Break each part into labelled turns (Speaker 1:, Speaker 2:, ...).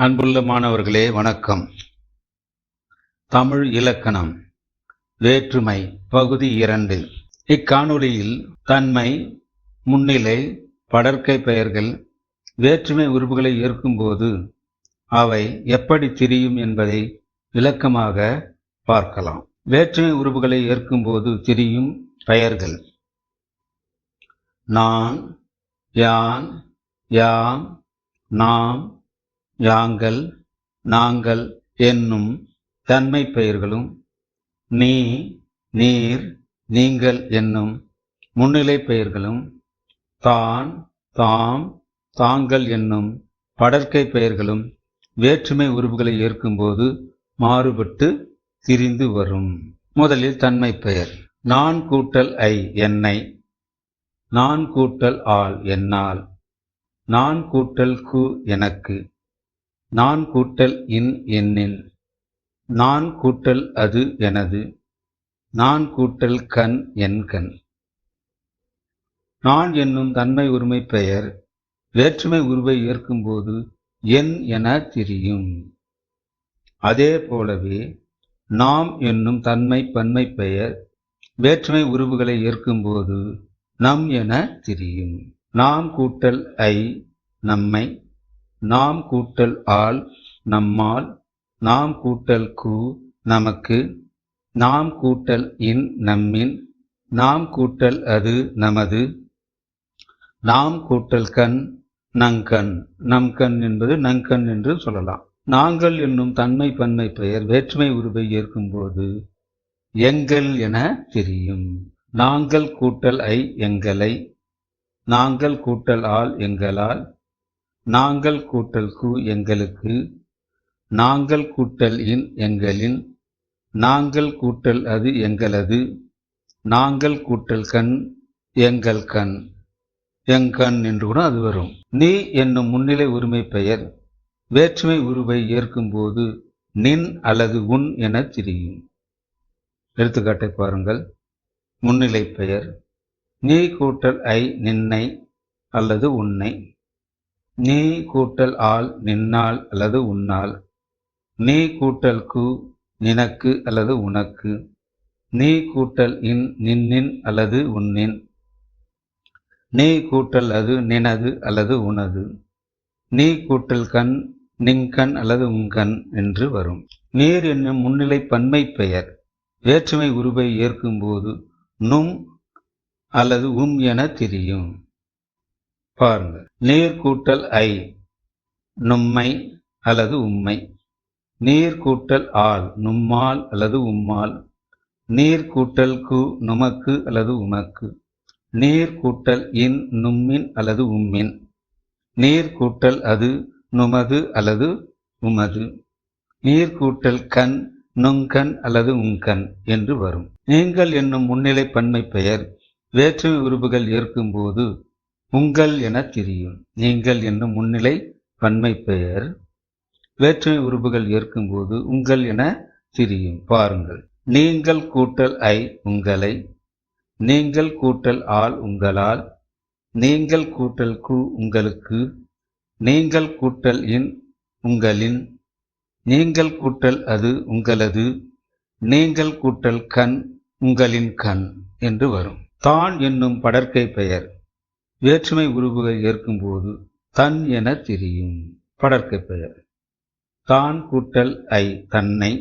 Speaker 1: அன்புள்ள மாணவர்களே வணக்கம். தமிழ் இலக்கணம் வேற்றுமை பகுதி 2. இக்காணொளியில் தன்மை, முன்னிலை, படர்க்கை பெயர்கள் வேற்றுமை உருபுகளை ஏற்கும்போது அவை எப்படி திரியும் என்பதை விளக்கமாக பார்க்கலாம். வேற்றுமை உருபுகளை ஏற்கும்போது திரியும் பெயர்கள்: நான், யான், யாம், நாம், யாங்கள், நாங்கள் என்னும் தன்மை பெயர்களும், நீ, நீர், நீங்கள் என்னும் முன்னிலை பெயர்களும், தான், தாம், தாங்கள் என்னும் படர்க்கை பெயர்களும் வேற்றுமை உருபுகளை ஏற்கும்போது மாறுபட்டு திரிந்து வரும். முதலில் தன்மை பெயர்: நான் கூட்டல் ஐ என்னை, நான் கூட்டல் ஆள் என்னால், நான் கூட்டல் கு எனக்கு, நான் கூட்டல் இன் என்னின், நான் கூட்டல் அது எனது, நான் கூட்டல் கண் என் கண். நான் என்னும் தன்மை உரிமை பெயர் வேற்றுமை உருவை ஏற்கும்போது என் என திரியும். அதே போலவே நாம் என்னும் தன்மை பன்மை பெயர் வேற்றுமை உருவுகளை ஏற்கும்போது நம் என திரியும். நாம் கூட்டல் ஐ நம்மை, நாம் கூட்டல் ஆள் நம்மால், நாம் கூட்டல் கு நமக்கு, நாம் கூட்டல் இன் நம்மின், நாம் கூட்டல் அது நமது, நாம் கூட்டல் கண் நங்கண். நம் கண் என்பது நங்கண் என்று சொல்லலாம். நாங்கள் என்னும் தன்மை பன்மை பெயர் வேற்றுமை உருவை ஏற்கும்போது எங்கள் என தெரியும். நாங்கள் கூட்டல் ஐ எங்களை, நாங்கள் கூட்டல் ஆள் எங்களால், நாங்கள் கூட்டல் கு எங்களுக்கு, நாங்கள் கூட்டல் இன் எங்களின், நாங்கள் கூட்டல் அது எங்களது, நாங்கள் கூட்டல் கண் எங்கள் கண். எங்கண் என்று கூட அது வரும். நீ என்னும் முன்னிலை உரிமை பெயர் வேற்றுமை உருவை ஏற்கும்போது நின் அல்லது உன் என திரியும். எடுத்துக்காட்டை பாருங்கள். முன்னிலை பெயர்: நீ கூட்டல் ஐ நின்னை அல்லது உன்னை, நீ கூட்டல் ஆள் நின்னால் அல்லது உன்னால், நீ கூட்டல் கு நினக்கு அல்லது உனக்கு, நீ கூட்டல் இன் நின்னின் அல்லது உன்னின், நீ கூட்டல் அது நினது அல்லது உனது, நீ கூட்டல் கண் நிங்கண் அல்லது உங்கண் என்று வரும். நீர் என்னும் முன்னிலை பன்மை பெயர் வேற்றுமை உருவை ஏற்கும்போது நும் அல்லது என திரியும். பாருங்கள். நீர் கூட்டல் ஐ நும்மை அல்லது உம்மை, நீர் கூட்டல் ஆள் நும்மால் அல்லது உம்மால், நீர் கூட்டல் கு நுமக்கு அல்லது உமக்கு, நீர் கூட்டல் இன் நும்மின் அல்லது உம்மின், நீர் கூட்டல் அது நுமது அல்லது உமது, நீர் கூட்டல் கண் நுங்கண் அல்லது உங்கண் என்று வரும். நீங்கள் என்னும் முன்னிலை பன்மை பெயர் வேற்றுமை உருபுகள் ஏற்கும்போது உங்கள் என திரியும். நீங்கள் என்னும் முன்னிலை பன்மை பெயர் வேற்றுமை உருபுகள் ஏற்கும்போது உங்கள் என திரியும். பாருங்கள். நீங்கள் கூட்டல் ஐ உங்களை, நீங்கள் கூட்டல் ஆள் உங்களால், நீங்கள் கூட்டல் கு உங்களுக்கு, நீங்கள் கூட்டல் இன் உங்களின், நீங்கள் கூட்டல் அது உங்களது, நீங்கள் கூட்டல் கண் உங்களின் கண் என்று வரும். தான் என்னும் படர்க்கை பெயர் வேற்றுமை உருவுகள் ஏற்கும்போது தன் என திரியும். படர்க்கை பெயர்: தான் கூட்டல் ஐ தன்னை,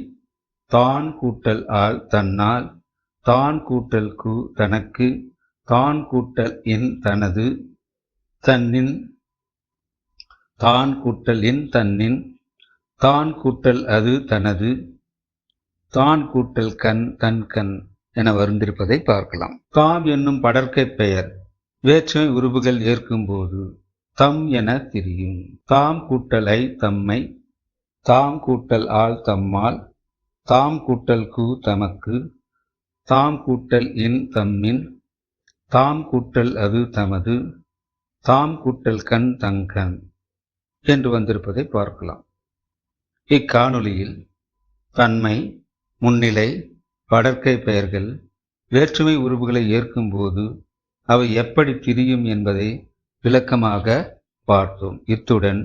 Speaker 1: தான் கூட்டல் ஆள் தன்னால், தான் கூட்டல் கு தனக்கு, தான் கூட்டல் இன் தனது தன்னின், தான் கூட்டல் இன் தன்னின், தான் கூட்டல் அது தனது, தான் கூட்டல் கண் தன் கண் என வருந்திருப்பதை பார்க்கலாம். தாம் என்னும் படர்க்கை பெயர் வேற்றுமை உருபுகள் ஏற்கும்போது தம் என திரியும். தாம் கூட்டல் ஐ தம்மை, தாம் கூட்டல் ஆள் தம்மால், தாம் கூட்டல் கு தமக்கு, தாம் கூட்டல் இன் தம்மின், தாம் கூட்டல் அது தமது, தாம் கூட்டல் கண் தங்கண் என்று வந்திருப்பதை பார்க்கலாம். இக்காணொளியில் தன்மை, முன்னிலை, படர்க்கை பெயர்கள் வேற்றுமை உருபுகளை ஏற்கும்போது அவை எப்படி திரியும் என்பதை விளக்கமாக பார்த்தோம். இத்துடன்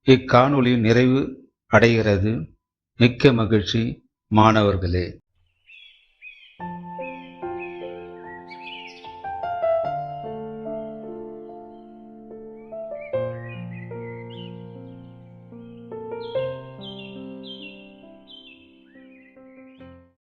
Speaker 1: இக்காணொளி நிறைவு அடைகிறது. மிக்க மகிழ்ச்சி மாணவர்களே.